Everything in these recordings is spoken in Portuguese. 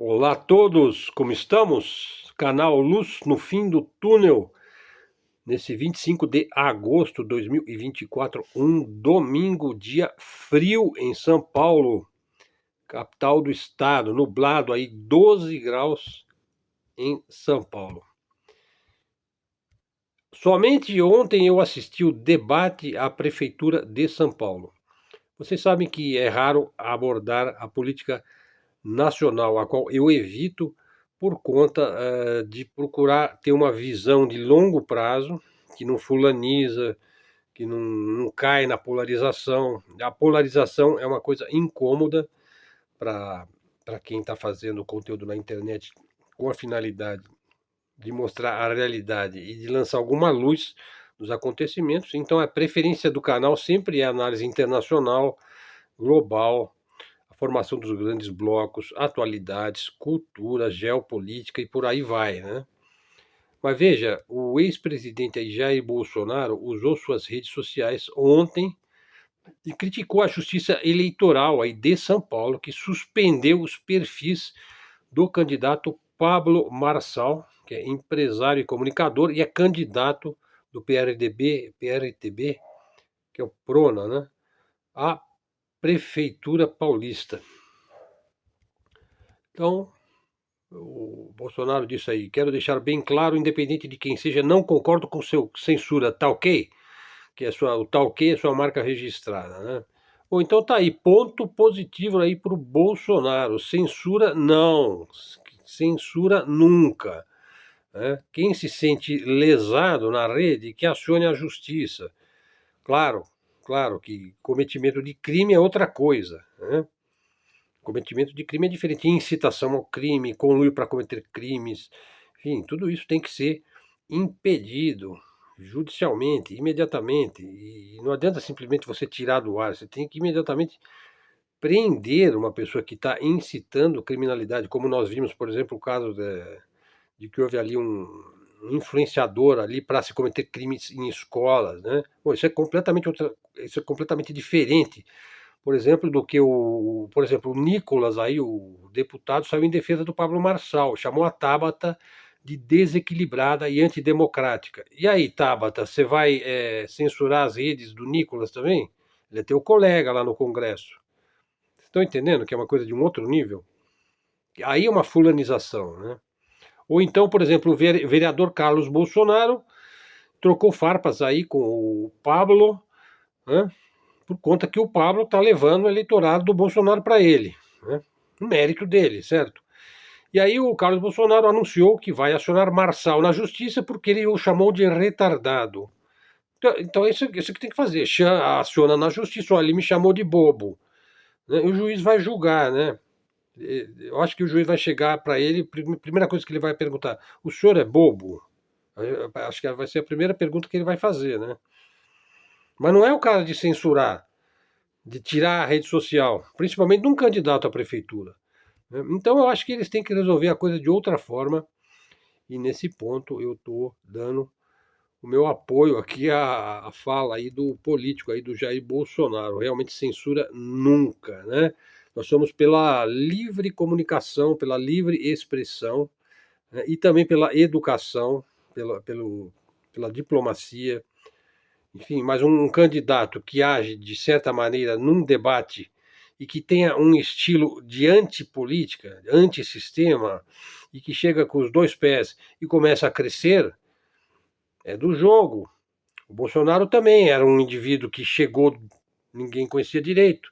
Olá a todos, como estamos? Canal Luz no Fim do Túnel, nesse 25 de agosto de 2024, um domingo, dia frio em São Paulo, capital do estado, nublado aí 12 graus em São Paulo. Somente ontem eu assisti o debate à Prefeitura de São Paulo. Vocês sabem que é raro abordar a política nacional, a qual eu evito por conta de procurar ter uma visão de longo prazo, que não fulaniza, que não cai na polarização. A polarização é uma coisa incômoda para quem está fazendo conteúdo na internet com a finalidade de mostrar a realidade e de lançar alguma luz nos acontecimentos. Então a preferência do canal sempre é análise internacional, global, a formação dos grandes blocos, atualidades, cultura, geopolítica e por aí vai, né? Mas veja, o ex-presidente Jair Bolsonaro usou suas redes sociais ontem e criticou a Justiça Eleitoral aí de São Paulo, que suspendeu os perfis do candidato Pablo Marçal, que é empresário e comunicador e é candidato do PRTB, que é o PRONA, né? À Prefeitura Paulista. Então, o Bolsonaro disse aí: quero deixar bem claro, independente de quem seja, não concordo com seu censura, tá ok? Que é o tá ok é sua marca registrada, né? Ou então tá aí, ponto positivo aí pro Bolsonaro. Censura não, censura nunca. Né? Quem se sente lesado na rede, que acione a justiça. Claro, claro que cometimento de crime é outra coisa, né? Cometimento de crime é diferente. Incitação ao crime, conluio para cometer crimes, enfim, tudo isso tem que ser impedido judicialmente, imediatamente. E não adianta simplesmente você tirar do ar, você tem que imediatamente prender uma pessoa que está incitando criminalidade, como nós vimos, por exemplo, o caso de que houve ali um influenciador ali para se cometer crimes em escolas, né? Bom, isso é completamente diferente, por exemplo, do que por exemplo, o Nicolas aí, o deputado, saiu em defesa do Pablo Marçal, chamou a Tabata de desequilibrada e antidemocrática. E aí, Tabata, você vai censurar as redes do Nicolas também? Ele é teu colega lá no Congresso. Vocês estão entendendo que é uma coisa de um outro nível? Aí é uma fulanização, né? Ou então, por exemplo, o vereador Carlos Bolsonaro trocou farpas aí com o Pablo, né? Por conta que o Pablo está levando o eleitorado do Bolsonaro para ele, né? O mérito dele, certo? E aí o Carlos Bolsonaro anunciou que vai acionar Marçal na justiça porque ele o chamou de retardado. Então isso que tem que fazer, aciona na justiça, olha, ele me chamou de bobo. Né? E o juiz vai julgar, né? Eu acho que o juiz vai chegar para ele, primeira coisa que ele vai perguntar, o senhor é bobo? Acho que vai ser a primeira pergunta que ele vai fazer, né? Mas não é o caso de censurar, de tirar a rede social, principalmente de um candidato à prefeitura. Né? Então eu acho que eles têm que resolver a coisa de outra forma, e nesse ponto eu estou dando o meu apoio aqui à fala aí do político aí do Jair Bolsonaro. Realmente censura nunca, né? Nós somos pela livre comunicação, pela livre expressão, né? E também pela educação, pela diplomacia, enfim, mas um candidato que age de certa maneira num debate e que tenha um estilo de antipolítica, antissistema, e que chega com os dois pés e começa a crescer, é do jogo. O Bolsonaro também era um indivíduo que chegou, ninguém conhecia direito,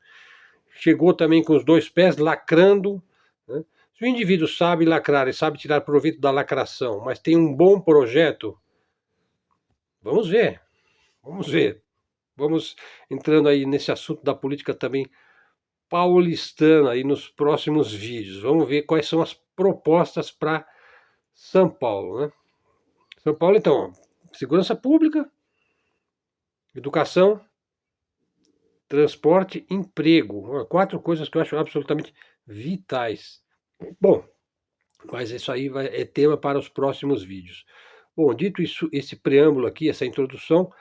chegou também com os dois pés lacrando. Né? Se o indivíduo sabe lacrar e sabe tirar proveito da lacração, mas tem um bom projeto, vamos ver, vamos ver. Vamos entrando aí nesse assunto da política também paulistana aí nos próximos vídeos. Vamos ver quais são as propostas para São Paulo, né? São Paulo, então, segurança pública, educação, transporte, emprego. Quatro coisas que eu acho absolutamente vitais. Bom, mas isso aí é tema para os próximos vídeos. Bom, dito isso, esse preâmbulo aqui, essa introdução,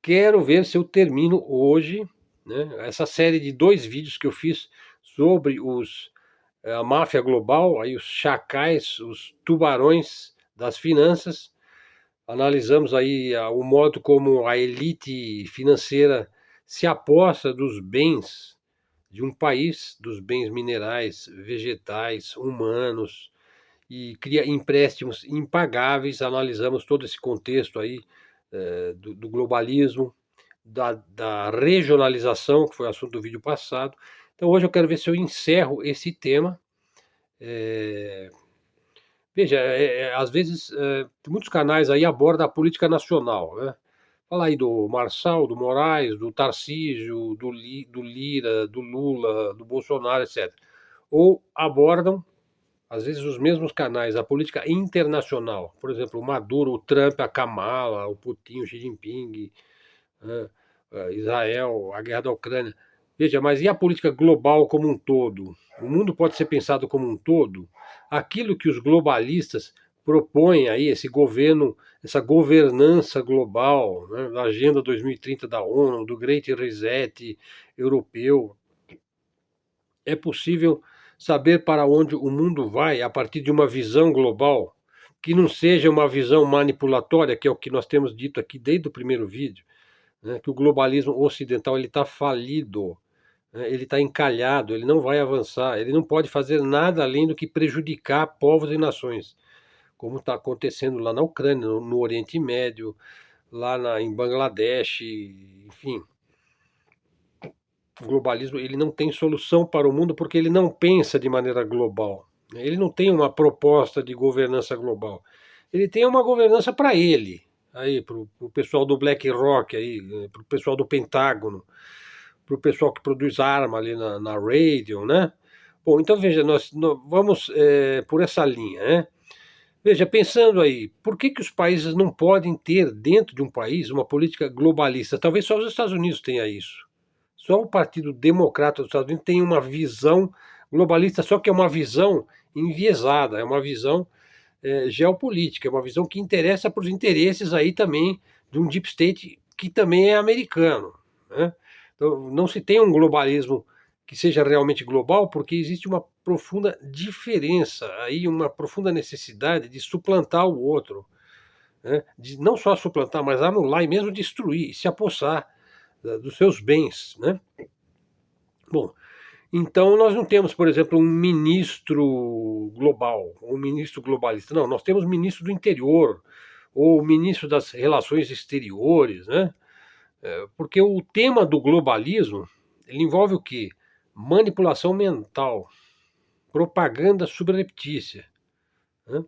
quero ver se eu termino hoje, né, essa série de 2 vídeos que eu fiz sobre os a máfia global, aí os chacais, os tubarões das finanças. Analisamos aí o modo como a elite financeira se aposta dos bens de um país, dos bens minerais, vegetais, humanos, e cria empréstimos impagáveis. Analisamos todo esse contexto aí do globalismo, da regionalização, que foi o assunto do vídeo passado. Então hoje eu quero ver se eu encerro esse tema. Veja, às vezes muitos canais aí abordam a política nacional, né? Fala aí do Marçal, do Moraes, do Tarcísio, do Lira, do Lula, do Bolsonaro, etc. Ou abordam, às vezes, os mesmos canais, a política internacional. Por exemplo, o Maduro, o Trump, a Kamala, o Putin, o Xi Jinping, né? Israel, a guerra da Ucrânia. Veja, mas e a política global como um todo? O mundo pode ser pensado como um todo? Aquilo que os globalistas propõem aí, esse governo, essa governança global, né, da Agenda 2030 da ONU, do Great Reset europeu, é possível saber para onde o mundo vai a partir de uma visão global, que não seja uma visão manipulatória, que é o que nós temos dito aqui desde o primeiro vídeo, né, que o globalismo ocidental ele está falido, né, ele está encalhado, ele não vai avançar, ele não pode fazer nada além do que prejudicar povos e nações, como está acontecendo lá na Ucrânia, no Oriente Médio, em Bangladesh, enfim. O globalismo ele não tem solução para o mundo porque ele não pensa de maneira global. Ele não tem uma proposta de governança global. Ele tem uma governança para ele, aí para o pessoal do BlackRock, aí, para o pessoal do Pentágono, para o pessoal que produz arma ali na Radion, né? Bom, então veja, nós vamos por essa linha, né? Veja, pensando aí, por que os países não podem ter dentro de um país uma política globalista? Talvez só os Estados Unidos tenham isso. Só o Partido Democrata dos Estados Unidos tem uma visão globalista, só que é uma visão enviesada, é uma visão geopolítica, é uma visão que interessa para os interesses aí também de um deep state que também é americano, né? Então, não se tem um globalismo que seja realmente global, porque existe uma profunda diferença, aí uma profunda necessidade de suplantar o outro, né? De não só suplantar, mas anular e mesmo destruir, se apossar dos seus bens, né? Bom, então nós não temos, por exemplo, um ministro global, um ministro globalista. Não, nós temos ministro do interior, ou ministro das relações exteriores, né? Porque o tema do globalismo, ele envolve o quê? Manipulação mental, propaganda subreptícia, né?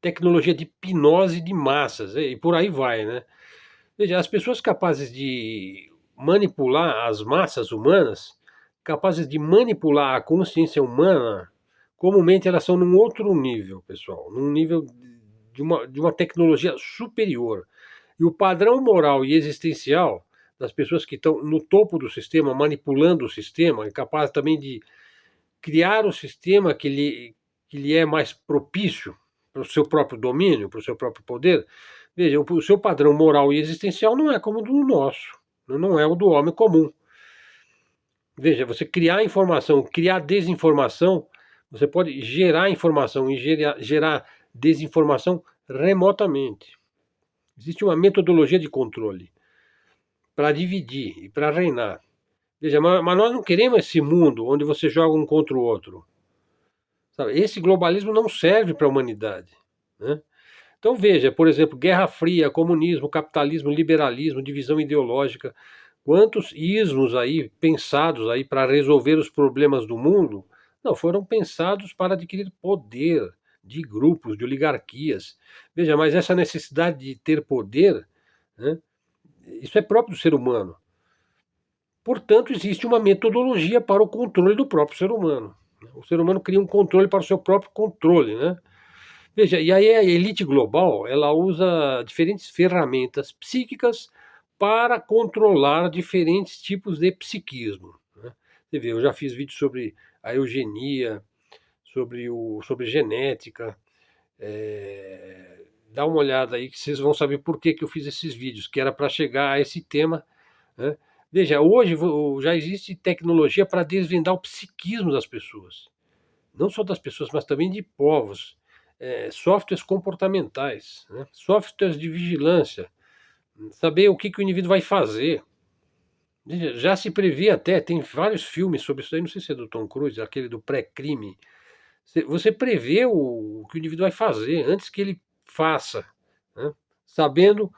Tecnologia de hipnose de massas, e por aí vai, né? Veja, as pessoas capazes de manipular as massas humanas, capazes de manipular a consciência humana, comumente elas são num outro nível, pessoal, num nível de uma tecnologia superior. E o padrão moral e existencial das pessoas que estão no topo do sistema, manipulando o sistema, é capaz também de criar o sistema que lhe é mais propício para o seu próprio domínio, para o seu próprio poder. Veja, o seu padrão moral e existencial não é como o do nosso, não é o do homem comum. Veja, você criar informação, criar desinformação, você pode gerar informação e gerar desinformação remotamente. Existe uma metodologia de controle para dividir e para reinar. Veja, mas nós não queremos esse mundo onde você joga um contra o outro. Sabe? Esse globalismo não serve para a humanidade, né? Então veja, por exemplo, Guerra Fria, comunismo, capitalismo, liberalismo, divisão ideológica, quantos ismos aí pensados aí para resolver os problemas do mundo, não foram pensados para adquirir poder de grupos, de oligarquias. Veja, mas essa necessidade de ter poder, né, isso é próprio do ser humano. Portanto, existe uma metodologia para o controle do próprio ser humano. O ser humano cria um controle para o seu próprio controle, né? Veja, e aí a elite global, ela usa diferentes ferramentas psíquicas para controlar diferentes tipos de psiquismo, né? Você vê, eu já fiz vídeos sobre a eugenia, sobre genética. Dá uma olhada aí que vocês vão saber por que eu fiz esses vídeos, que era para chegar a esse tema, né? Veja, hoje já existe tecnologia para desvendar o psiquismo das pessoas. não só das pessoas, mas também de povos, softwares comportamentais, né? Softwares de vigilância, saber o que, que o indivíduo vai fazer. Já se prevê até, tem vários filmes sobre isso aí, não sei se é do Tom Cruise, aquele do pré-crime. Você prevê o que o indivíduo vai fazer antes que ele faça, né? Sabendo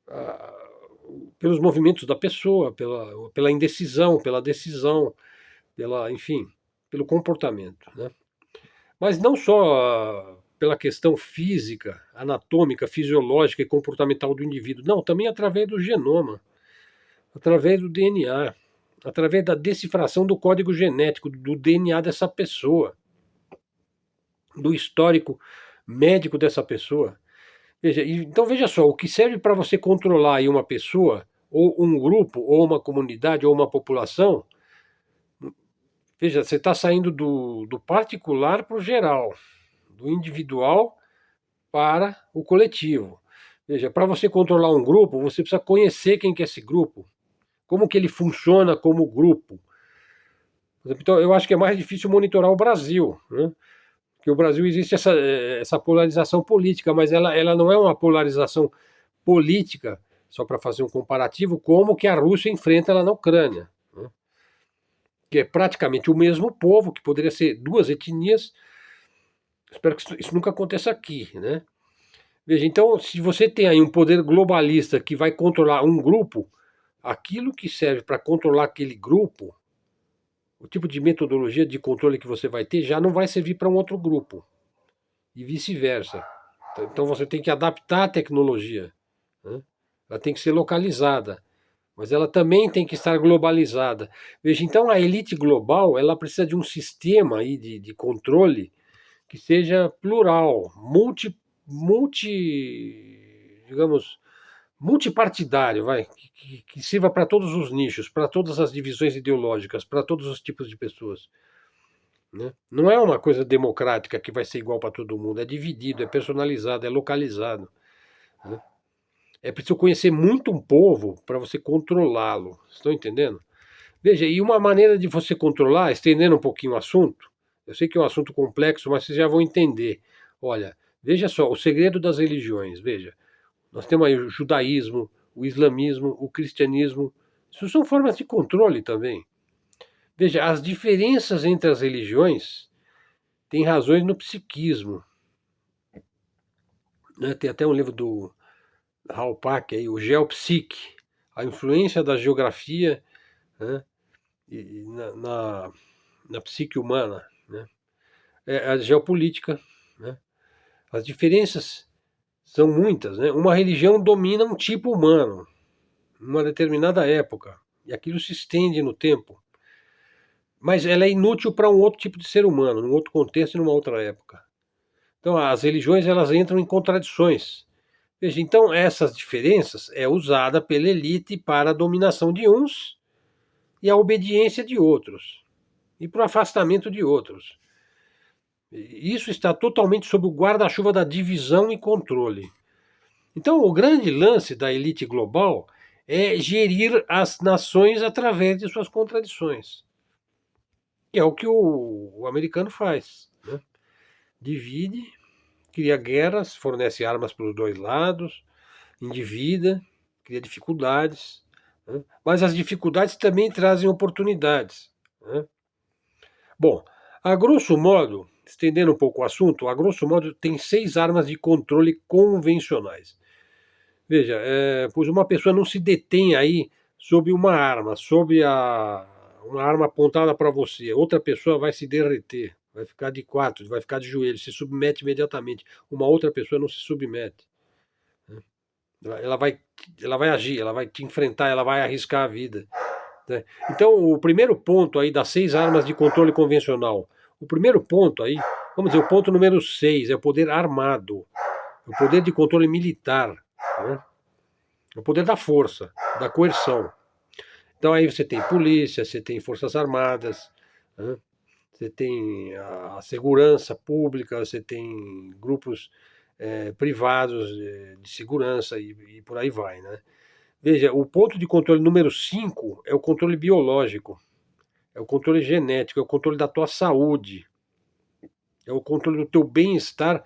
ah, pelos movimentos da pessoa, pela indecisão, pela decisão, enfim, pelo comportamento, né? Mas não só pela questão física, anatômica, fisiológica e comportamental do indivíduo, não, também através do genoma, através do DNA, através da decifração do código genético, do DNA dessa pessoa, do histórico médico dessa pessoa. Então veja só, o que serve para você controlar aí uma pessoa, ou um grupo, ou uma comunidade, ou uma população, veja, você está saindo do particular para o geral, do individual para o coletivo. Veja, para você controlar um grupo, você precisa conhecer quem que é esse grupo, como que ele funciona como grupo. Então, eu acho que é mais difícil monitorar o Brasil, né? Porque o Brasil existe essa polarização política, mas ela não é uma polarização política, só para fazer um comparativo, como que a Rússia enfrenta ela na Ucrânia, né? Que é praticamente o mesmo povo, que poderia ser duas etnias. Espero que isso nunca aconteça aqui, né? Veja, então, se você tem aí um poder globalista que vai controlar um grupo, aquilo que serve para controlar aquele grupo, o tipo de metodologia de controle que você vai ter já não vai servir para um outro grupo, e vice-versa. Então você tem que adaptar a tecnologia, né? Ela tem que ser localizada, mas ela também tem que estar globalizada. Veja, então a elite global ela precisa de um sistema aí de controle que seja plural, digamos, multipartidário, que sirva para todos os nichos, para todas as divisões ideológicas, para todos os tipos de pessoas, né? Não é uma coisa democrática que vai ser igual para todo mundo, é dividido, é personalizado, é localizado, né? É preciso conhecer muito um povo para você controlá-lo, estão entendendo? Veja, e uma maneira de você controlar, estendendo um pouquinho o assunto, eu sei que é um assunto complexo, mas vocês já vão entender. Olha, veja só, o segredo das religiões, veja, nós temos aí o judaísmo, o islamismo, o cristianismo, isso são formas de controle também. Veja, as diferenças entre as religiões têm razões no psiquismo, né? Tem até um livro do Halpak, aí, o Geopsique, a influência da geografia, né, na psique humana, né? A geopolítica, né? As diferenças são muitas, né? Uma religião domina um tipo humano, numa determinada época, e aquilo se estende no tempo. Mas ela é inútil para um outro tipo de ser humano, num outro contexto e numa outra época. Então as religiões elas entram em contradições. Veja, então essas diferenças é usada pela elite para a dominação de uns e a obediência de outros, e para o afastamento de outros. Isso está totalmente sob o guarda-chuva da divisão e controle. Então, o grande lance da elite global é gerir as nações através de suas contradições. Que é o que o americano faz, né? Divide, cria guerras, fornece armas para os dois lados, endivida, cria dificuldades, né? Mas as dificuldades também trazem oportunidades, né? Bom, a grosso modo, estendendo um pouco o assunto, a grosso modo tem 6 armas de controle convencionais. Veja, pois uma pessoa não se detém aí sob uma arma, uma arma apontada para você. Outra pessoa vai se derreter, vai ficar de quatro, vai ficar de joelhos, se submete imediatamente. Uma outra pessoa não se submete, né? Ela vai, ela vai agir, ela vai te enfrentar, ela vai arriscar a vida, né? Então, o primeiro ponto aí das 6 armas de controle convencional, o primeiro ponto aí, vamos dizer, o ponto número 6 é o poder armado, o poder de controle militar, né? O poder da força, da coerção. Então aí você tem polícia, você tem forças armadas, né? Você tem a segurança pública, você tem grupos privados de segurança e por aí vai, né? Veja, o ponto de controle número 5 é o controle biológico, é o controle genético, é o controle da tua saúde. é o controle do teu bem-estar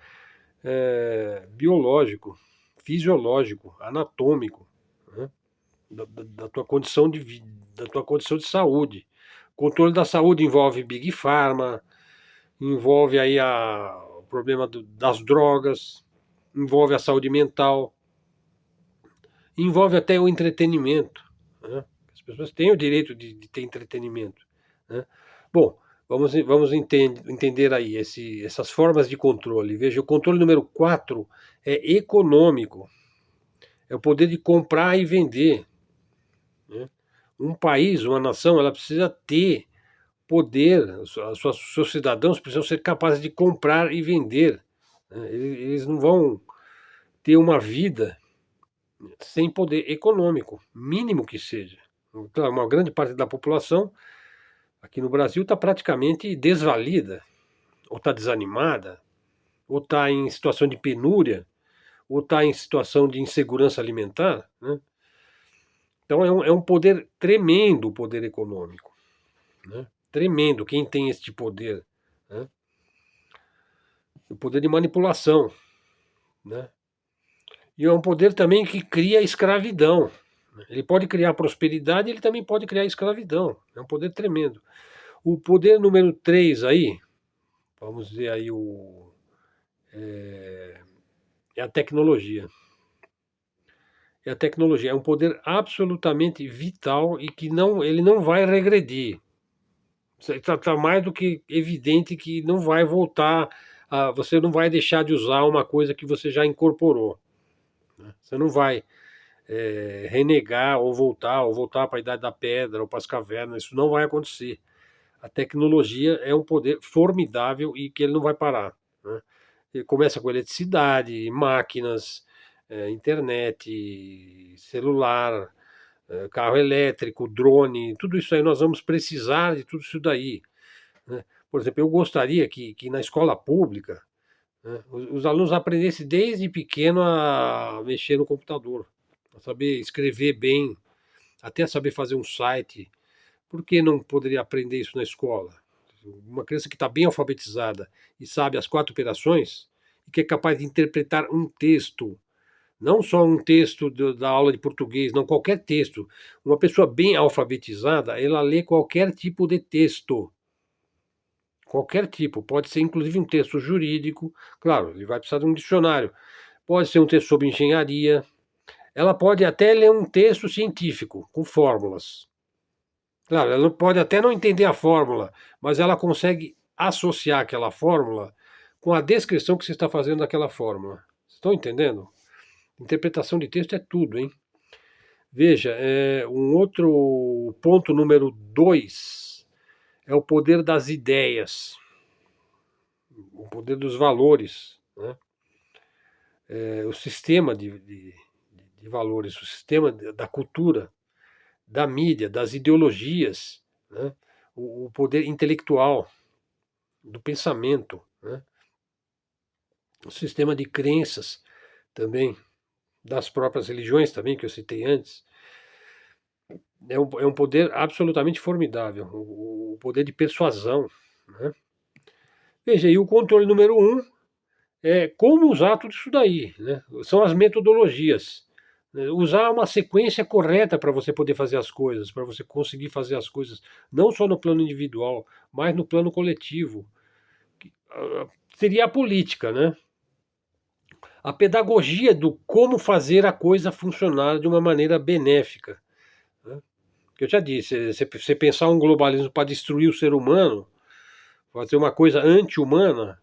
biológico, fisiológico, anatômico, né? Da tua condição de vida, da tua condição de saúde. O controle da saúde envolve Big Pharma, envolve aí o problema das drogas, envolve a saúde mental, envolve até o entretenimento, né? As pessoas têm o direito de ter entretenimento, né? Bom, vamos entender aí essas formas de controle. Veja, o controle número 4 é econômico, é o poder de comprar e vender, né? Um país, uma nação, ela precisa ter poder, seus cidadãos precisam ser capazes de comprar e vender, né? Eles não vão ter uma vida sem poder econômico, mínimo que seja. Claro, uma grande parte da população aqui no Brasil está praticamente desvalida, ou está desanimada, ou está em situação de penúria, ou está em situação de insegurança alimentar, né? Então é um poder tremendo, o poder econômico, né? Tremendo quem tem este poder, né? O poder de manipulação, né? E é um poder também que cria escravidão. Ele pode criar prosperidade, ele também pode criar escravidão. É um poder tremendo. O poder número 3 aí, vamos dizer aí, é a tecnologia. É a tecnologia, é um poder absolutamente vital e que ele não vai regredir. Está mais do que evidente que não vai voltar, você não vai deixar de usar uma coisa que você já incorporou, né? Você não vai renegar ou voltar para a Idade da Pedra ou para as cavernas, isso não vai acontecer. A tecnologia é um poder formidável e que ele não vai parar, né? Ele começa com eletricidade, máquinas, internet, celular, carro elétrico, drone, tudo isso aí nós vamos precisar de tudo isso daí, né? Por exemplo, eu gostaria que na escola pública, né, os alunos aprendessem desde pequeno a mexer no computador, a saber escrever bem, até saber fazer um site. Por que não poderia aprender isso na escola? Uma criança que está bem alfabetizada e sabe as 4 operações, e que é capaz de interpretar um texto, não só um texto da aula de português, não, qualquer texto. Uma pessoa bem alfabetizada, ela lê qualquer tipo de texto. Qualquer tipo, pode ser inclusive um texto jurídico, claro, ele vai precisar de um dicionário. Pode ser um texto sobre engenharia, ela pode até ler um texto científico, com fórmulas. Claro, ela pode até não entender a fórmula, mas ela consegue associar aquela fórmula com a descrição que você está fazendo daquela fórmula. Estão entendendo? Interpretação de texto é tudo, hein? Veja, um outro ponto número 2 é o poder das ideias, o poder dos valores, né? O sistema de valores, o sistema da cultura, da mídia, das ideologias, né? O poder intelectual, do pensamento, né? O sistema de crenças também, das próprias religiões também, que eu citei antes, é um poder absolutamente formidável, o poder de persuasão, né? Veja, e o controle número 1 é como usar tudo isso daí, né? São as metodologias. Usar uma sequência correta para você poder fazer as coisas, para você conseguir fazer as coisas, não só no plano individual, mas no plano coletivo. Seria a política, né? A pedagogia do como fazer a coisa funcionar de uma maneira benéfica, né? Eu já disse, você pensar um globalismo para destruir o ser humano, fazer uma coisa anti-humana,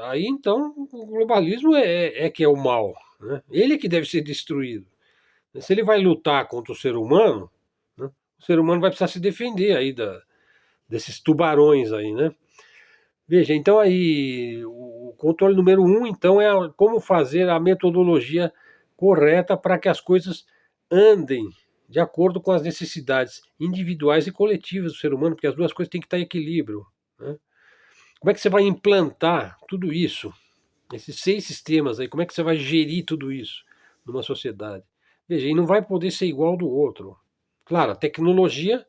aí então o globalismo é que é o mal, né? Ele é que deve ser destruído. Se ele vai lutar contra o ser humano, né, o ser humano vai precisar se defender aí desses tubarões aí, né? Veja, então aí o controle número 1, então, é como fazer a metodologia correta para que as coisas andem de acordo com as necessidades individuais e coletivas do ser humano, porque as duas coisas têm que estar em equilíbrio, né? Como é que você vai implantar tudo isso? Esses 6 sistemas aí, como é que você vai gerir tudo isso numa sociedade? Veja, e não vai poder ser igual do outro. Claro, a tecnologia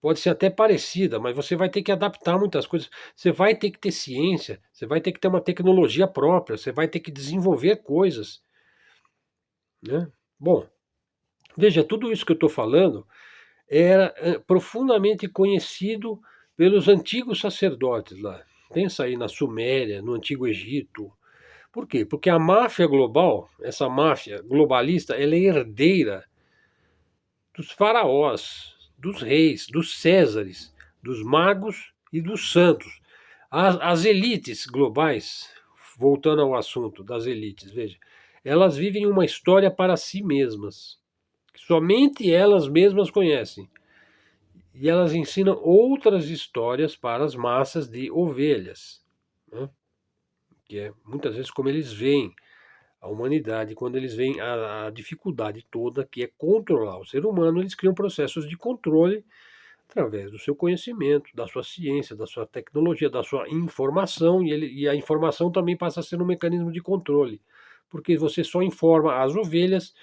pode ser até parecida, mas você vai ter que adaptar muitas coisas. Você vai ter que ter ciência, você vai ter que ter uma tecnologia própria, você vai ter que desenvolver coisas, né? Bom, veja, tudo isso que eu estou falando era profundamente conhecido pelos antigos sacerdotes lá. Pensa aí na Suméria, no Antigo Egito. Por quê? Porque a máfia global, essa máfia globalista, ela é herdeira dos faraós, dos reis, dos césares, dos magos e dos santos. As elites globais, voltando ao assunto das elites, veja, elas vivem uma história para si mesmas, que somente elas mesmas conhecem. E elas ensinam outras histórias para as massas de ovelhas, né? Que é muitas vezes como eles veem a humanidade, quando eles veem a dificuldade toda que é controlar o ser humano, eles criam processos de controle através do seu conhecimento, da sua ciência, da sua tecnologia, da sua informação, e a informação também passa a ser um mecanismo de controle, porque você só informa as ovelhas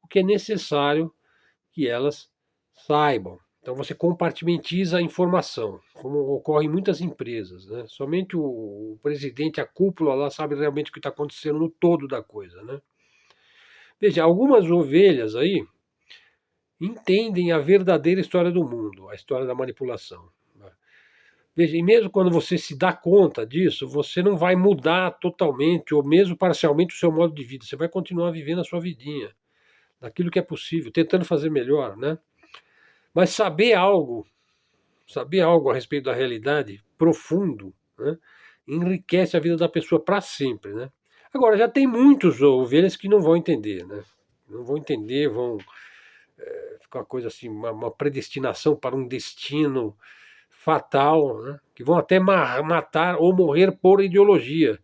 o que é necessário que elas saibam. Então você compartimentiza a informação, como ocorre em muitas empresas, né? Somente o presidente, a cúpula lá sabe realmente o que está acontecendo no todo da coisa, né? Veja, algumas ovelhas aí entendem a verdadeira história do mundo, a história da manipulação, né? Veja, e mesmo quando você se dá conta disso, você não vai mudar totalmente ou mesmo parcialmente o seu modo de vida. Você vai continuar vivendo a sua vidinha, daquilo que é possível, tentando fazer melhor, né? Mas saber algo a respeito da realidade profundo, né, enriquece a vida da pessoa para sempre, né? Agora, já tem muitos ovelhas que não vão entender, né? Não vão entender, vão ficar uma coisa assim, uma predestinação para um destino fatal, né? Que vão até matar ou morrer por ideologia,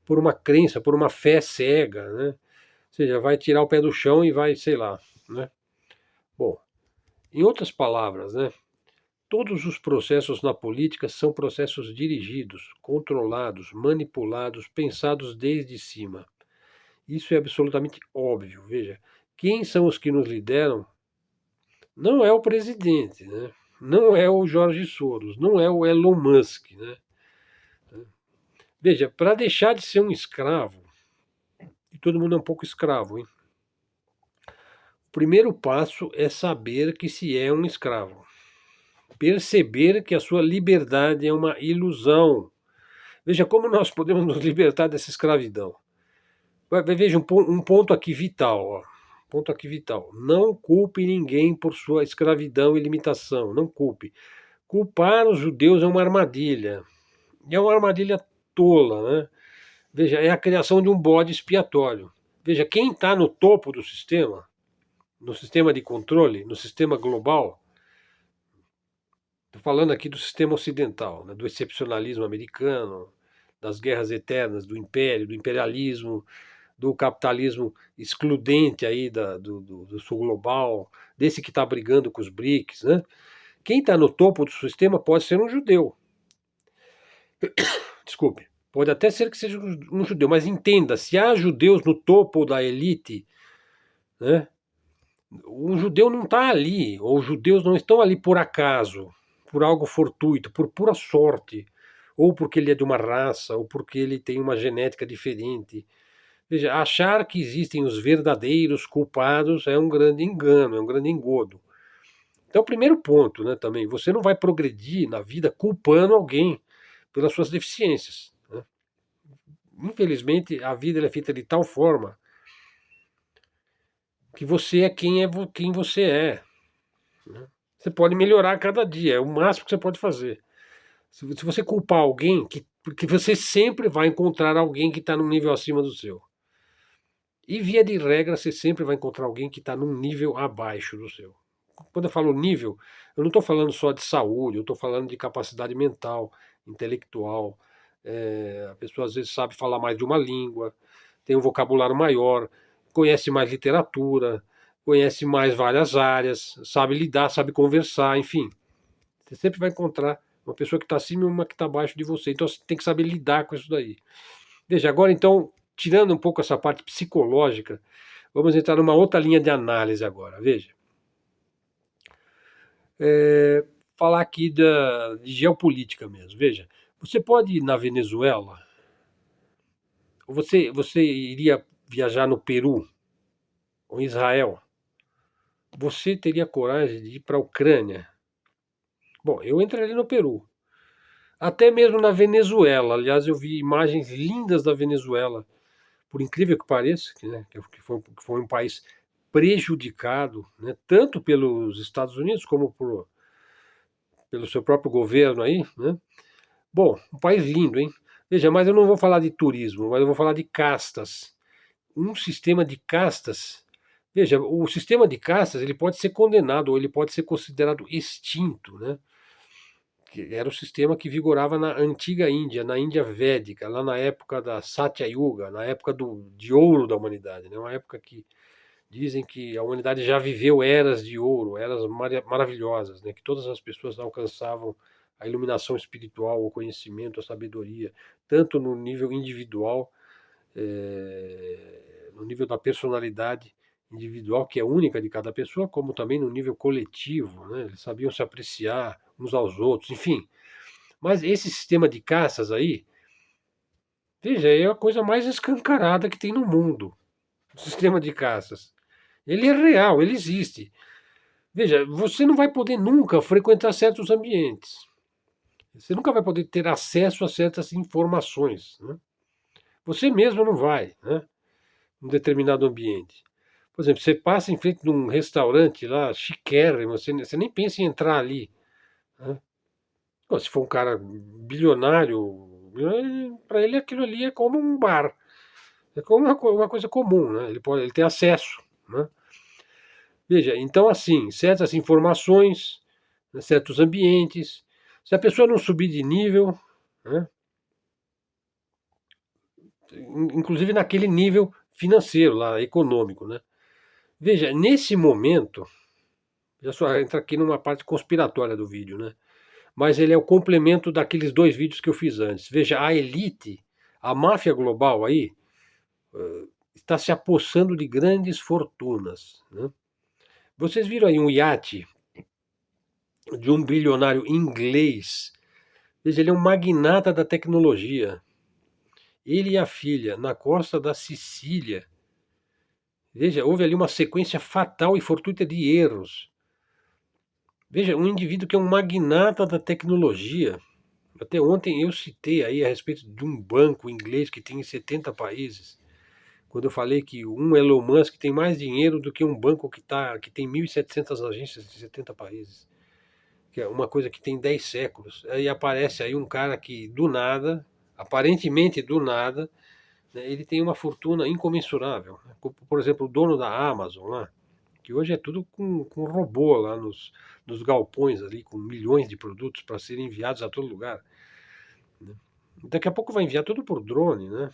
por uma crença, por uma fé cega, né? Ou seja, vai tirar o pé do chão e vai, sei lá, né? Bom, em outras palavras, né? Todos os processos na política são processos dirigidos, controlados, manipulados, pensados desde cima. Isso é absolutamente óbvio. Veja, quem são os que nos lideram não é o presidente, né? Não é o Jorge Soros, não é o Elon Musk, né? Veja, para deixar de ser um escravo, e todo mundo é um pouco escravo, hein? O primeiro passo é saber que se é um escravo. Perceber que a sua liberdade é uma ilusão. Veja como nós podemos nos libertar dessa escravidão. Veja um ponto aqui vital. Ó. Ponto aqui vital. Não culpe ninguém por sua escravidão e limitação. Não culpe. Culpar os judeus é uma armadilha. E é uma armadilha tola, né? Veja, é a criação de um bode expiatório. Veja, quem está no topo do sistema, no sistema de controle, no sistema global, estou falando aqui do sistema ocidental, né, do excepcionalismo americano, das guerras eternas, do império, do imperialismo, do capitalismo excludente aí do sul global, desse que está brigando com os BRICS, né? Quem está no topo do sistema pode ser um judeu. Desculpe. Pode até ser que seja um judeu, mas entenda, se há judeus no topo da elite, né? O judeu não está ali, ou os judeus não estão ali por acaso, por algo fortuito, por pura sorte, ou porque ele é de uma raça, ou porque ele tem uma genética diferente. Veja, achar que existem os verdadeiros culpados é um grande engano, é um grande engodo. Então, primeiro ponto, né, também, você não vai progredir na vida culpando alguém pelas suas deficiências, né? Infelizmente, a vida é feita de tal forma que você é quem você é, né? Você pode melhorar a cada dia, é o máximo que você pode fazer. Se você culpar alguém, porque você sempre vai encontrar alguém que está num nível acima do seu. E via de regra, você sempre vai encontrar alguém que está num nível abaixo do seu. Quando eu falo nível, eu não estou falando só de saúde, eu estou falando de capacidade mental, intelectual. A pessoa às vezes sabe falar mais de uma língua, tem um vocabulário maior, conhece mais literatura, conhece mais várias áreas, sabe lidar, sabe conversar, enfim. Você sempre vai encontrar uma pessoa que está acima e uma que está abaixo de você. Então você tem que saber lidar com isso daí. Veja, agora então, tirando um pouco essa parte psicológica, vamos entrar numa outra linha de análise agora. Veja. falar aqui de geopolítica mesmo. Veja, você pode ir na Venezuela, ou você iria viajar no Peru ou em Israel, você teria coragem de ir para a Ucrânia? Bom, eu entraria no Peru. Até mesmo na Venezuela. Aliás, eu vi imagens lindas da Venezuela, por incrível que pareça, né, que foi um país prejudicado, né, tanto pelos Estados Unidos como pelo seu próprio governo aí, né? Bom, um país lindo, hein? Veja, mas eu não vou falar de turismo, mas eu vou falar de castas. Um sistema de castas. Veja, o sistema de castas ele pode ser condenado ou ele pode ser considerado extinto, né? Que era o sistema que vigorava na antiga Índia, na Índia Védica, lá na época da Satya Yuga, na época de ouro da humanidade, né? Uma época que dizem que a humanidade já viveu eras de ouro, eras maravilhosas, né? Que todas as pessoas alcançavam a iluminação espiritual, o conhecimento, a sabedoria, tanto no nível individual, no nível da personalidade individual, que é única de cada pessoa, como também no nível coletivo, né? Eles sabiam se apreciar uns aos outros, enfim. Mas esse sistema de caças aí, veja, é a coisa mais escancarada que tem no mundo, o sistema de caças. Ele é real, ele existe. Veja, você não vai poder nunca frequentar certos ambientes. Você nunca vai poder ter acesso a certas informações. Né? Você mesmo não vai, né? Num determinado ambiente. Por exemplo, você passa em frente de um restaurante lá, chiquérrimo, você nem pensa em entrar ali. Né? Pô, se for um cara bilionário, para ele aquilo ali é como um bar. É como uma coisa comum, né? Ele tem acesso. Né? Veja, então assim, certas informações, né, certos ambientes, se a pessoa não subir de nível, né, inclusive naquele nível financeiro, lá, econômico, né? Veja, nesse momento, já só entra aqui numa parte conspiratória do vídeo, né? Mas ele é o complemento daqueles dois vídeos que eu fiz antes. Veja, a elite, a máfia global aí, está se apossando de grandes fortunas. Né? Vocês viram aí um iate de um bilionário inglês. Veja, ele é um magnata da tecnologia. Ele e a filha, na costa da Sicília. Veja, houve ali uma sequência fatal e fortuita de erros. Veja, um indivíduo que é um magnata da tecnologia. Até ontem eu citei aí a respeito de um banco inglês que tem em 70 países. Quando eu falei que um Elon Musk tem mais dinheiro do que um banco que tem 1.700 agências em 70 países. Que é uma coisa que tem 10 séculos. Aí aparece aí um cara que do nada, aparentemente do nada, né, ele tem uma fortuna incomensurável. Por exemplo, o dono da Amazon lá, que hoje é tudo com robô lá nos galpões ali, com milhões de produtos para serem enviados a todo lugar. Né? Daqui a pouco vai enviar tudo por drone, né?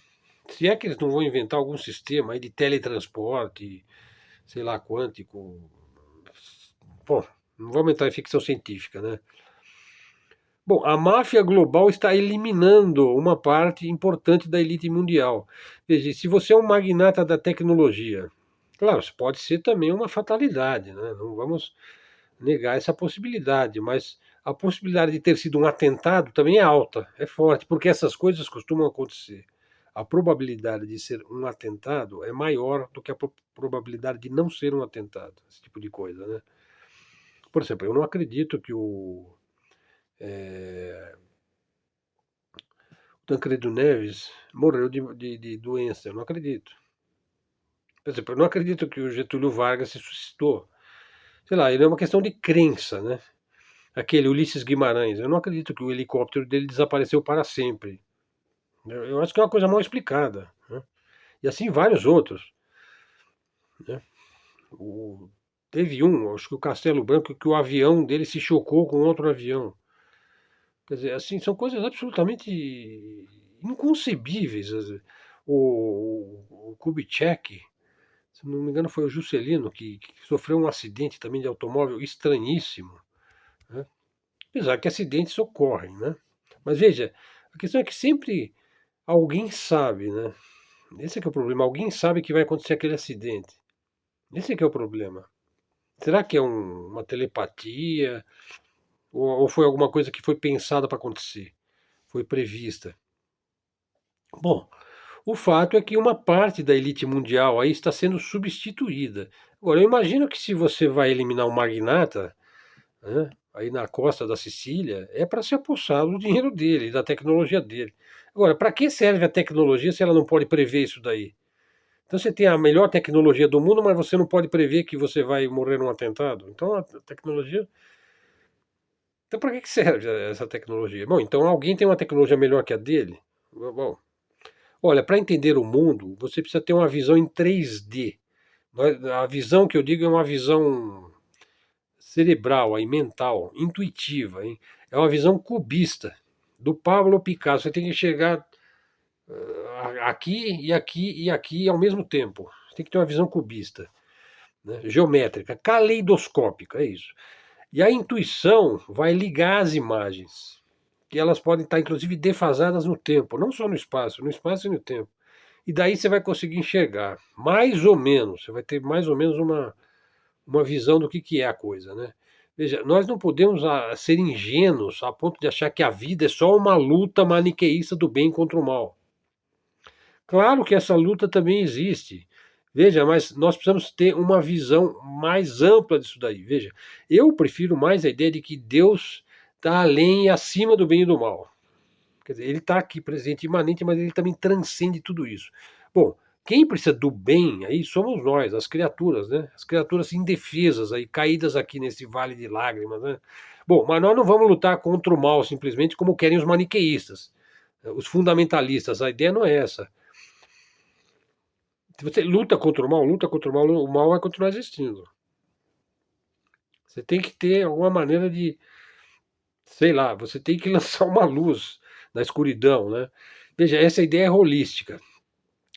Se é que eles não vão inventar algum sistema aí de teletransporte, sei lá, quântico. Bom, não vamos entrar em ficção científica, né? Bom, a máfia global está eliminando uma parte importante da elite mundial. Veja, se você é um magnata da tecnologia, claro, isso pode ser também uma fatalidade, né? Não vamos negar essa possibilidade, mas a possibilidade de ter sido um atentado também é alta, é forte, porque essas coisas costumam acontecer. A probabilidade de ser um atentado é maior do que a probabilidade de não ser um atentado, esse tipo de coisa, né? Por exemplo, eu não acredito que o Tancredo Neves morreu de doença, eu não acredito. Por exemplo, eu não acredito que o Getúlio Vargas se suscitou. Sei lá, ele é uma questão de crença, né? Aquele Ulisses Guimarães, eu não acredito que o helicóptero dele desapareceu para sempre. Eu acho que é uma coisa mal explicada. Né? E assim vários outros. Né? O, teve um, acho que o Castelo Branco, que o avião dele se chocou com outro avião. Quer dizer, assim, são coisas absolutamente inconcebíveis. O Kubitschek, se não me engano, foi o Juscelino que sofreu um acidente também de automóvel estranhíssimo. Né? Apesar que acidentes ocorrem, né? Mas veja, a questão é que sempre alguém sabe, né? Esse é que é o problema. Alguém sabe que vai acontecer aquele acidente. Esse é que é o problema. Será que é uma telepatia? Ou foi alguma coisa que foi pensada para acontecer? Foi prevista? Bom, o fato é que uma parte da elite mundial aí está sendo substituída. Agora, eu imagino que se você vai eliminar um magnata, né, aí na costa da Sicília, é para se apossar do dinheiro dele, da tecnologia dele. Agora, para que serve a tecnologia se ela não pode prever isso daí? Então você tem a melhor tecnologia do mundo, mas você não pode prever que você vai morrer num atentado. Então a tecnologia. Então para que serve essa tecnologia? Bom, então alguém tem uma tecnologia melhor que a dele? Bom, olha, para entender o mundo, você precisa ter uma visão em 3D. A visão que eu digo é uma visão cerebral, aí, mental, intuitiva. Hein? É uma visão cubista, do Pablo Picasso. Você tem que chegar aqui e aqui e aqui ao mesmo tempo. Você tem que ter uma visão cubista, né? Geométrica, caleidoscópica, é isso. E a intuição vai ligar as imagens, que elas podem estar inclusive defasadas no tempo, não só no espaço e no tempo. E daí você vai conseguir enxergar, mais ou menos, você vai ter mais ou menos uma visão do que é a coisa, né? Veja, nós não podemos ser ingênuos a ponto de achar que a vida é só uma luta maniqueísta do bem contra o mal. Claro que essa luta também existe. Veja, mas nós precisamos ter uma visão mais ampla disso daí. Veja, eu prefiro mais a ideia de que Deus está além e acima do bem e do mal. Quer dizer, ele está aqui presente, imanente, mas ele também transcende tudo isso. Bom, quem precisa do bem aí somos nós, as criaturas, né? As criaturas indefesas aí, caídas aqui nesse vale de lágrimas, né? Bom, mas nós não vamos lutar contra o mal simplesmente como querem os maniqueístas, os fundamentalistas. A ideia não é essa. Se você luta contra o mal vai continuar existindo. Você tem que ter alguma maneira de, sei lá, você tem que lançar uma luz na escuridão, né? Veja, essa ideia é holística.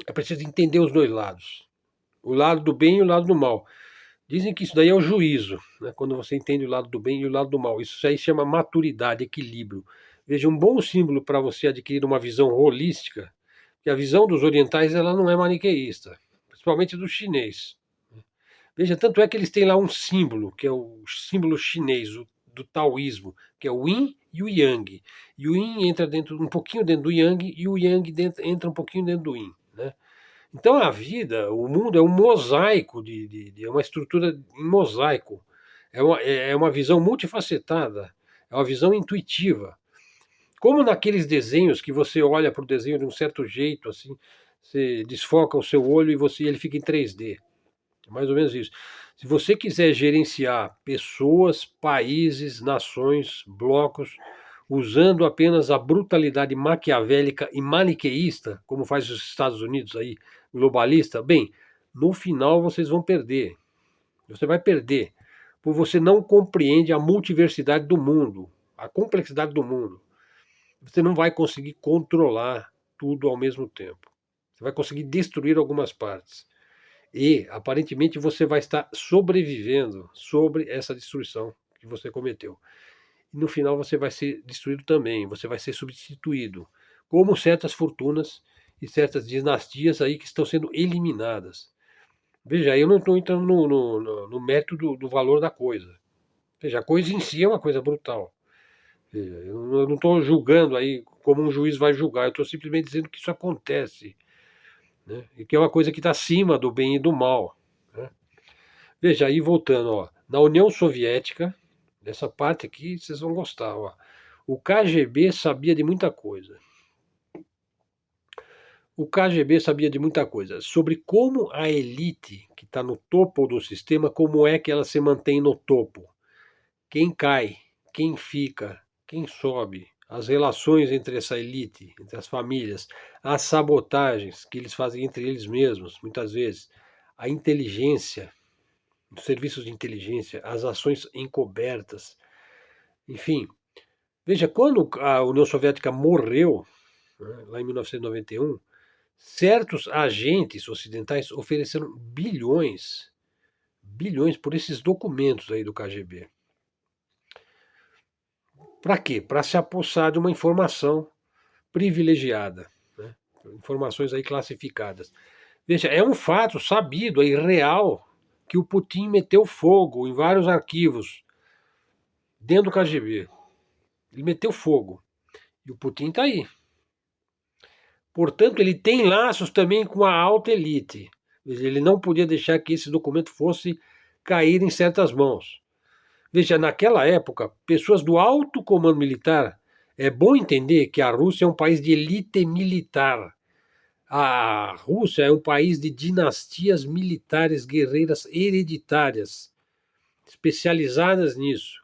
É preciso entender os dois lados. O lado do bem e o lado do mal. Dizem que isso daí é o juízo, né? Quando você entende o lado do bem e o lado do mal. Isso aí chama maturidade, equilíbrio. Veja, um bom símbolo para você adquirir uma visão holística, que a visão dos orientais ela não é maniqueísta, principalmente do chinês. Veja, tanto é que eles têm lá um símbolo, que é o símbolo chinês, do taoísmo, que é o yin e o yang. E o yin entra dentro, um pouquinho dentro do yang, e o yang entra um pouquinho dentro do yin. Né? Então a vida, o mundo é um mosaico, é uma estrutura em mosaico. É uma visão multifacetada, é uma visão intuitiva. Como naqueles desenhos que você olha para o desenho de um certo jeito, assim, você desfoca o seu olho e ele fica em 3D. Mais ou menos isso. Se você quiser gerenciar pessoas, países, nações, blocos, usando apenas a brutalidade maquiavélica e maniqueísta, como faz os Estados Unidos aí, globalista, bem, no final vocês vão perder. Você vai perder, porque você não compreende a multiversidade do mundo, a complexidade do mundo. Você não vai conseguir controlar tudo ao mesmo tempo. Você vai conseguir destruir algumas partes. E, aparentemente, você vai estar sobrevivendo sobre essa destruição que você cometeu. E no final você vai ser destruído também, você vai ser substituído, como certas fortunas e certas dinastias aí que estão sendo eliminadas. Veja, eu não estou entrando no mérito do valor da coisa. Veja, a coisa em si é uma coisa brutal. Veja, eu não estou julgando aí como um juiz vai julgar, eu estou simplesmente dizendo que isso acontece. Né? E que é uma coisa que está acima do bem e do mal. Né? Veja, aí voltando, ó, na União Soviética, essa parte aqui vocês vão gostar, ó, o KGB sabia de muita coisa. O KGB sabia de muita coisa sobre como a elite que está no topo do sistema, como é que ela se mantém no topo. Quem cai, quem fica, quem sobe, as relações entre essa elite, entre as famílias, as sabotagens que eles fazem entre eles mesmos, muitas vezes, a inteligência, os serviços de inteligência, as ações encobertas, enfim. Veja, quando a União Soviética morreu, né, lá em 1991, certos agentes ocidentais ofereceram bilhões, bilhões por esses documentos aí do KGB. Para quê? Para se apossar de uma informação privilegiada, né? Informações aí classificadas. Veja, é um fato sabido aí, real, que o Putin meteu fogo em vários arquivos dentro do KGB. Ele meteu fogo. E o Putin está aí. Portanto, ele tem laços também com a alta elite. Ele não podia deixar que esse documento fosse cair em certas mãos. Veja, naquela época, pessoas do alto comando militar, é bom entender que a Rússia é um país de elite militar. A Rússia é um país de dinastias militares guerreiras hereditárias, especializadas nisso,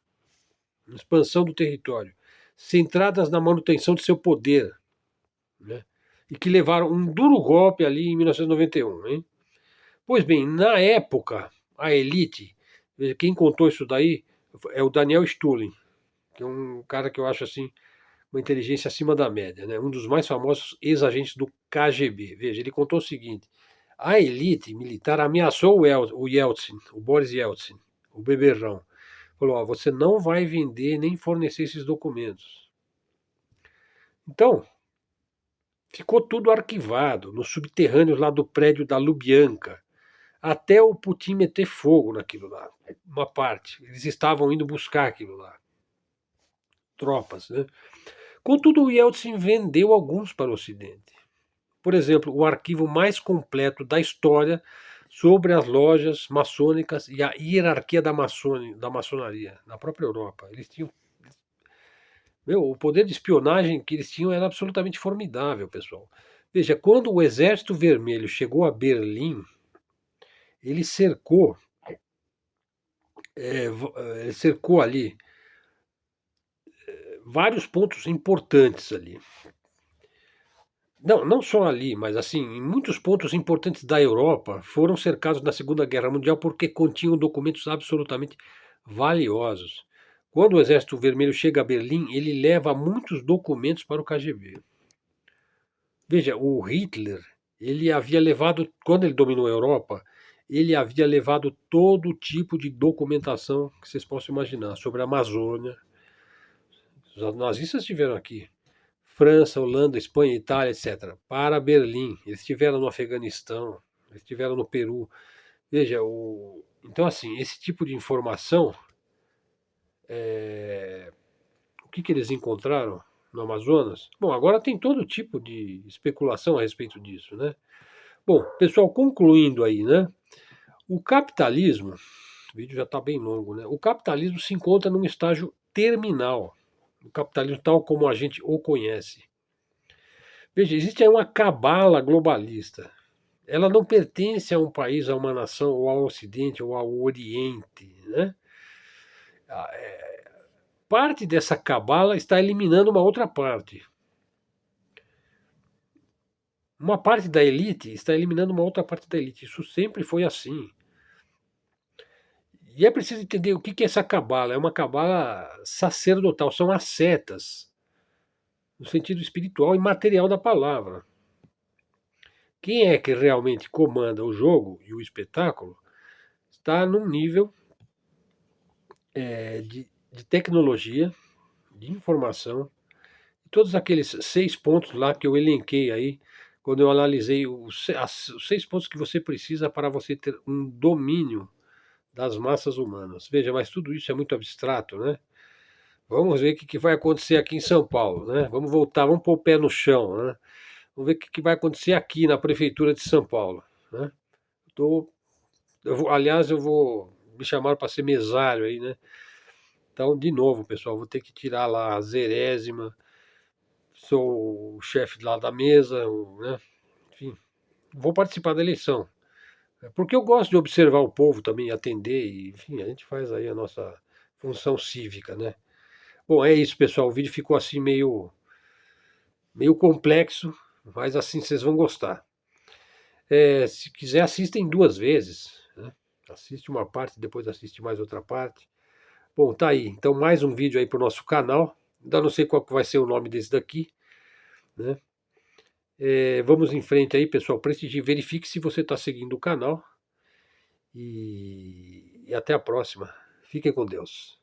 na expansão do território, centradas na manutenção de seu poder, né? E que levaram um duro golpe ali em 1991. Hein? Pois bem, na época, a elite, quem contou isso daí é o Daniel Stulin, que é um cara que eu acho assim uma inteligência acima da média, né? Um dos mais famosos ex-agentes do KGB. Veja, ele contou o seguinte: a elite militar ameaçou o Yeltsin, o Boris Yeltsin, o beberrão. Falou: ó, você não vai vender nem fornecer esses documentos. Então, ficou tudo arquivado nos subterrâneos lá do prédio da Lubyanka, até o Putin meter fogo naquilo lá. Uma parte. Eles estavam indo buscar aquilo lá. Tropas, né? Contudo, o Yeltsin vendeu alguns para o Ocidente. Por exemplo, o arquivo mais completo da história sobre as lojas maçônicas e a hierarquia da maçonaria na própria Europa. Eles tinham. O poder de espionagem que eles tinham era absolutamente formidável, pessoal. Veja, quando o Exército Vermelho chegou a Berlim, ele cercou ali vários pontos importantes ali. Não só ali, mas assim, em muitos pontos importantes da Europa foram cercados na Segunda Guerra Mundial porque continham documentos absolutamente valiosos. Quando o Exército Vermelho chega a Berlim, ele leva muitos documentos para o KGB. Veja, o Hitler, ele havia levado, quando ele dominou a Europa, ele havia levado todo tipo de documentação que vocês possam imaginar sobre a Amazônia. Os nazistas estiveram aqui. França, Holanda, Espanha, Itália, etc., para Berlim. Eles estiveram no Afeganistão, eles estiveram no Peru. Veja, então, assim, esse tipo de informação, o que eles encontraram no Amazonas? Bom, agora tem todo tipo de especulação a respeito disso, né? Bom, pessoal, concluindo aí, né? O capitalismo, o vídeo já está bem longo, né? O capitalismo se encontra num estágio terminal. O capitalismo tal como a gente o conhece. Veja, existe aí uma cabala globalista. Ela não pertence a um país, a uma nação, ou ao Ocidente, ou ao Oriente. Né? Parte dessa cabala está eliminando uma outra parte. Uma parte da elite está eliminando uma outra parte da elite. Isso sempre foi assim. E é preciso entender o que é essa cabala. É uma cabala sacerdotal, são ascetas, no sentido espiritual e material da palavra. Quem é que realmente comanda o jogo e o espetáculo está num nível de tecnologia, de informação, todos aqueles 6 pontos lá que eu elenquei aí, quando eu analisei os 6 pontos que você precisa para você ter um domínio das massas humanas. Veja, mas tudo isso é muito abstrato, né? Vamos ver o que vai acontecer aqui em São Paulo, né? Vamos voltar, vamos pôr o pé no chão, né? Vamos ver o que vai acontecer aqui na Prefeitura de São Paulo, né? Aliás, eu vou me chamar para ser mesário aí, né? Então, de novo, pessoal, vou ter que tirar lá a zerésima, sou o chefe lá da mesa, né? Enfim, vou participar da eleição. Porque eu gosto de observar o povo também, atender, e, enfim, a gente faz aí a nossa função cívica, né? Bom, é isso, pessoal. O vídeo ficou assim meio complexo, mas assim vocês vão gostar. Se quiser, assistem 2 vezes, né? Assiste uma parte, depois assiste mais outra parte. Bom, tá aí. Então, mais um vídeo aí para o nosso canal. Ainda não sei qual que vai ser o nome desse daqui, né? Vamos em frente aí, pessoal. Prestigie, verifique se você está seguindo o canal. E até a próxima. Fiquem com Deus.